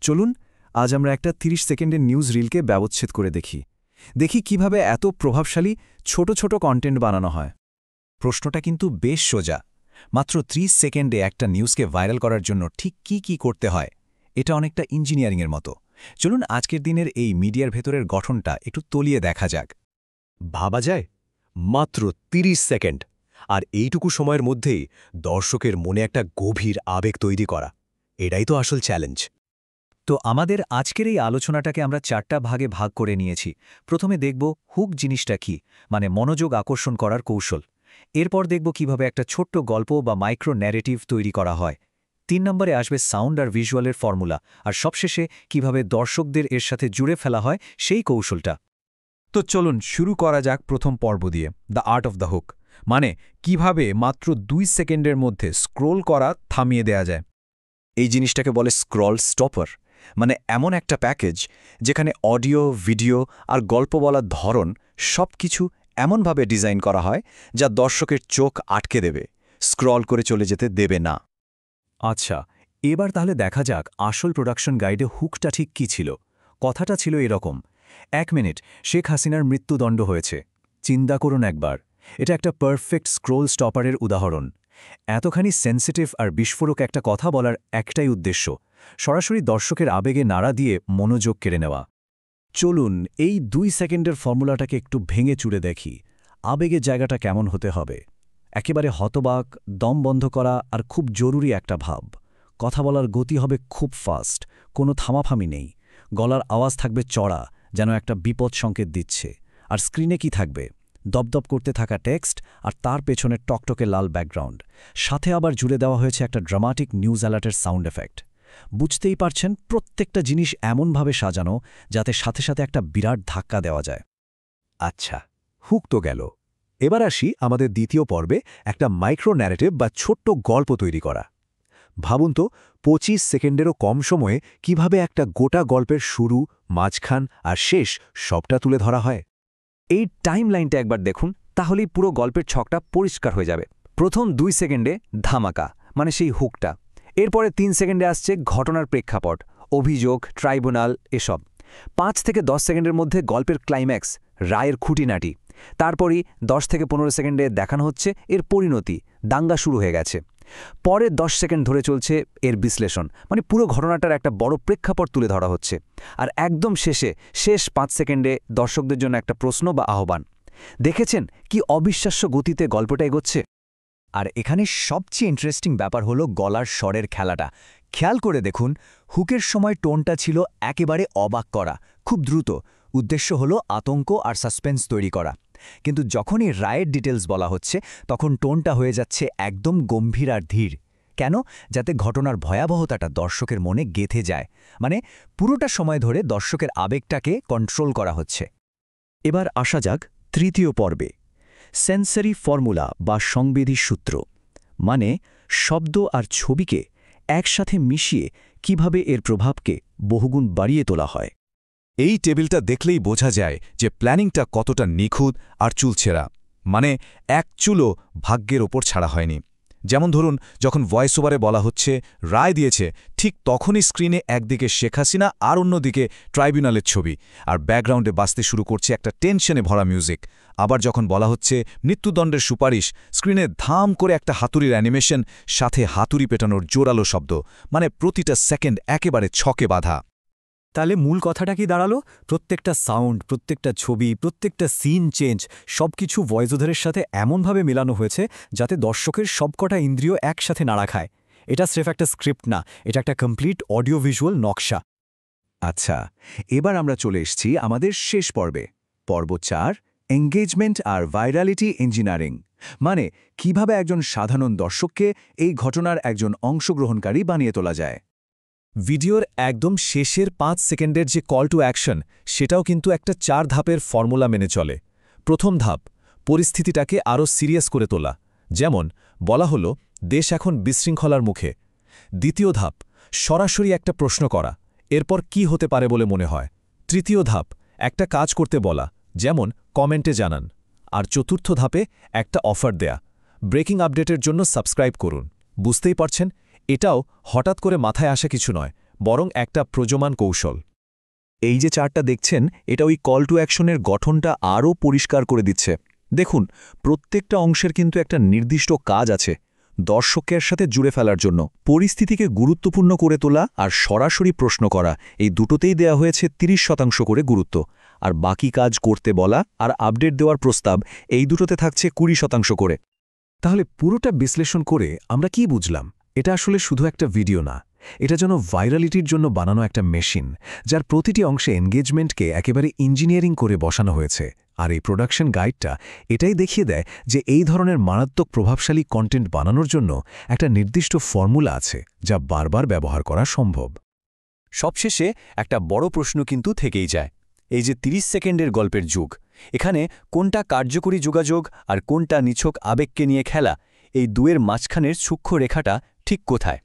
চলুন আজ আমরা একটা ৩০ সেকেন্ডের নিউজ রিলকে ব্যবচ্ছেদ করে দেখি কিভাবে এত প্রভাবশালী ছোট ছোট কন্টেন্ট বানানো হয়। প্রশ্নটা কিন্তু বেশ সোজা। মাত্র ৩০ সেকেন্ডে একটা নিউজকে ভাইরাল করার জন্য ঠিক কি করতে হয়, এটা অনেকটা ইঞ্জিনিয়ারিংয়ের মতো। চলুন আজকের দিনের এই মিডিয়ার ভেতরের গঠনটা একটু তলিয়ে দেখা যাক। ভাবা যায় মাত্র ৩০ সেকেন্ড, আর এইটুকু সময়ের মধ্যেই দর্শকের মনে একটা গভীর আবেগ তৈরি করা, এটাই তো আসল চ্যালেঞ্জ। তো আমাদের আজকের এই আলোচনাটাকে আমরা ৪টা ভাগে ভাগ করে নিয়েছি। প্রথমে দেখব হুক জিনিসটা কি, মানে মনোযোগ আকর্ষণ করার কৌশল। এরপর দেখব কিভাবে একটা ছোট্ট গল্প বা মাইক্রো ন্যারেটিভ তৈরি করা হয়। ৩ নম্বরে আসবে সাউন্ড আর ভিজুয়ালের ফর্মুলা, আর সবশেষে কিভাবে দর্শকদের এর সাথে জুড়ে ফেলা হয় সেই কৌশলটা। তো চলুন শুরু করা যাক প্রথম পর্ব দিয়ে, the art of the hook, মানে কিভাবে মাত্র ২ সেকেন্ডের মধ্যে স্ক্রোল করা থামিয়ে দেয়া যায়। এই জিনিসটাকে বলে স্ক্রল স্টপার, মানে এমন একটা প্যাকেজ যেখানে অডিও, ভিডিও আর গল্প বলার ধরন সবকিছু এমনভাবে ডিজাইন করা হয় যা দর্শকের চোখ আটকে দেবে, স্ক্রল করে চলে যেতে দেবে না। আচ্ছা, এবার তাহলে দেখা যাক আসল প্রোডাকশন গাইডে হুকটা ঠিক কী ছিল। কথাটা ছিল এরকম: ১ মিনিট, শেখ হাসিনার মৃত্যুদণ্ড হয়েছে। চিন্তা করুন একবার, এটা একটা পারফেক্ট স্ক্রোল স্টপারের উদাহরণ। এতখানি সেন্সিটিভ আর বিস্ফোরক একটা কথা বলার একটাই উদ্দেশ্য, সরাসরি দর্শকের আবেগে নাড়া দিয়ে মনোযোগ কেড়ে নেওয়া। চলুন এই ২ সেকেন্ডের ফর্মুলাটাকে একটু ভেঙে চুড়ে দেখি। আবেগের জায়গাটা কেমন হতে হবে? একেবারে হতবাক, দম বন্ধ করা আর খুব জরুরি একটা ভাব। কথা বলার গতি হবে খুব ফাস্ট, কোনো থামাফামি নেই। গলার আওয়াজ থাকবে চড়া, যেন একটা বিপদ সংকেত দিচ্ছে। আর স্ক্রিনে কি থাকবে? দপদপ করতে থাকা টেক্সট আর তার পেছনে টকটকে লাল ব্যাকগ্রাউন্ড, সাথে আবার জুড়ে দেওয়া হয়েছে একটা ড্রামাটিক নিউজ অ্যালার্টের সাউন্ড এফেক্ট। বুঝতেই পারছেন, প্রত্যেকটা জিনিস এমনভাবে সাজানো যাতে সাথে সাথে একটা বিরাট ধাক্কা দেওয়া যায়। আচ্ছা, হুক তো গেল। এবার আসি আমাদের দ্বিতীয় পর্বে, একটা মাইক্রো ন্যারেটিভ বা ছোট্ট গল্প তৈরি করা। ভাবুন তো, ২৫ সেকেন্ডেরও কম সময়ে কিভাবে একটা গোটা গল্পের শুরু, মাঝখান আর শেষ সবটা তুলে ধরা হয়। এই টাইম লাইনটা একবার দেখুন, তাহলেই পুরো গল্পের ছকটা পরিষ্কার হয়ে যাবে। প্রথম ২ সেকেন্ডে ধামাকা, মানে সেই হুকটা। এরপরে ৩ সেকেন্ডে আসছে ঘটনার প্রেক্ষাপট, অভিযোগ, ট্রাইব্যুনাল, এসব। ৫ থেকে ১০ সেকেন্ডের মধ্যে গল্পের ক্লাইম্যাক্স, রায়ের খুঁটিনাটি। তারপরই ১০ থেকে ১৫ সেকেন্ডে দেখানো হচ্ছে এর পরিণতি, দাঙ্গা শুরু হয়ে গেছে। পরে ১০ সেকেন্ড ধরে চলছে এর বিশ্লেষণ, মানে পুরো ঘটনাটার একটা বড় প্রেক্ষাপট তুলে ধরা হচ্ছে। আর একদম শেষ ৫ সেকেন্ডে দর্শকদের জন্য একটা প্রশ্ন বা আহ্বান। দেখেছেন কি অবিশ্বাস্য গতিতে গল্পটা এগোচ্ছে? আর এখানে সবচেয়ে ইন্টারেস্টিং ব্যাপার হলো গলার স্বরের খেলাটা। খেয়াল করে দেখুন, হুকের সময় টোনটা ছিল একেবারে অবাক করা, খুব দ্রুত। উদ্দেশ্য হলো আতঙ্ক আর সাসপেন্স তৈরি করা। কিন্তু যখনই রায়ের ডিটেলস বলা হচ্ছে, তখন টোনটা হয়ে যাচ্ছে একদম গম্ভীর আর ধীর। কেন? যাতে ঘটনার ভয়াবহতাটা দর্শকের মনে গেঁথে যায়, মানে পুরোটা সময় ধরে দর্শকের আবেগটাকে কন্ট্রোল করা হচ্ছে। এবার আসা যাক তৃতীয় পর্বে, সেন্সরি ফর্মুলা বা সংবেদী সূত্র, মানে শব্দ আর ছবিকে একসাথে মিশিয়ে কিভাবে এর প্রভাবকে বহুগুণ বাড়িয়ে তোলা হয়। এই টেবিলটা দেখলেই বোঝা যায় যে প্ল্যানিংটা কতটা নিখুঁত আর চুলছেরা, মানে এক চুলও ভাগ্যের ওপর ছাড়া হয়নি। যেমন ধরুন, যখন ভয়েস ওভারে বলা হচ্ছে রায় দিয়েছে, ঠিক তখনই স্ক্রিনে একদিকে শেখ হাসিনা আর অন্যদিকে ট্রাইব্যুনালের ছবি, আর ব্যাকগ্রাউন্ডে বাজতে শুরু করছে একটা টেনশনে ভরা মিউজিক। আবার যখন বলা হচ্ছে মৃত্যুদণ্ডের সুপারিশ, স্ক্রিনে ধাম করে একটা হাতুড়ির অ্যানিমেশন, সাথে হাতুড়ি পেটানোর জোরালো শব্দ, মানে প্রতিটা সেকেন্ড একেবারে ছকে বাঁধা। তাহলে মূল কথাটা কি দাঁড়ালো? প্রত্যেকটা সাউন্ড, প্রত্যেকটা ছবি, প্রত্যেকটা সিন চেঞ্জ সবকিছু ভয়েস ওভারের সাথে এমনভাবে মেলানো হয়েছে যাতে দর্শকের সবকটা ইন্দ্রিয় একসাথে নাড়া খায়। এটা স্রেফ একটা স্ক্রিপ্ট না, এটা একটা কমপ্লিট অডিও ভিজুয়াল নকশা। আচ্ছা, এবার আমরা চলে এসেছি আমাদের শেষ পর্বে, পর্ব ৪, এঙ্গেজমেন্ট আর ভাইরালিটি ইঞ্জিনিয়ারিং, মানে কিভাবে একজন সাধারণ দর্শককে এই ঘটনার একজন অংশগ্রহণকারী বানিয়ে তোলা যায়। ভিডিওর একদম শেষের ৫ সেকেন্ডের যে কল টু অ্যাকশন, সেটাও কিন্তু একটা ৪ ধাপের ফর্মুলা মেনে চলে। প্রথম ধাপ, পরিস্থিতিটাকে আরও সিরিয়াস করে তোলা, যেমন বলা হলো দেশ এখন বিশৃঙ্খলার মুখে। দ্বিতীয় ধাপ, সরাসরি একটা প্রশ্ন করা, এরপর কি হতে পারে বলে মনে হয়। তৃতীয় ধাপ, একটা কাজ করতে বলা, যেমন কমেন্টে জানান। আর চতুর্থ ধাপে একটা অফার দেয়া, ব্রেকিং আপডেটের জন্য সাবস্ক্রাইব করুন। বুঝতেই পারছেন, এটাও হঠাৎ করে মাথায় আসা কিছু নয়, বরং একটা প্রজমান কৌশল। এই যে চার্টটা দেখছেন, এটা ওই কল টু অ্যাকশনের গঠনটা আরও পরিষ্কার করে দিচ্ছে। দেখুন, প্রত্যেকটা অংশের কিন্তু একটা নির্দিষ্ট কাজ আছে, দর্শকের সাথে জুড়ে ফেলার জন্য, পরিস্থিতিকে গুরুত্বপূর্ণ করে তোলা আর সরাসরি প্রশ্ন করা, এই দুটোতেই দেয়া হয়েছে 30% করে গুরুত্ব, আর বাকি কাজ করতে বলা আর আপডেট দেওয়ার প্রস্তাব, এই দুটোতে থাকছে 20% করে। তাহলে পুরোটা বিশ্লেষণ করে আমরা কি বুঝলাম? এটা আসলে শুধু একটা ভিডিও না, এটা যেন ভাইরালিটির জন্য বানানো একটা মেশিন, যার প্রতিটি অংশে এনগেজমেন্টকে একেবারে ইঞ্জিনিয়ারিং করে বসানো হয়েছে। আর এই প্রোডাকশন গাইডটা এটাই দেখিয়ে দেয় যে এই ধরনের মারাত্মক প্রভাবশালী কন্টেন্ট বানানোর জন্য একটা নির্দিষ্ট ফর্মুলা আছে, যা বারবার ব্যবহার করা সম্ভব। সবশেষে একটা বড় প্রশ্ন কিন্তু থেকেই যায়, এই যে 30 সেকেন্ডের গল্পের যুগ, এখানে কোনটা কার্যকরী যোগাযোগ আর কোনটা নিছক আবেগকে নিয়ে খেলা, এই দুয়ের মাঝখানের সূক্ষ্ম রেখাটা ঠিক কোথায়?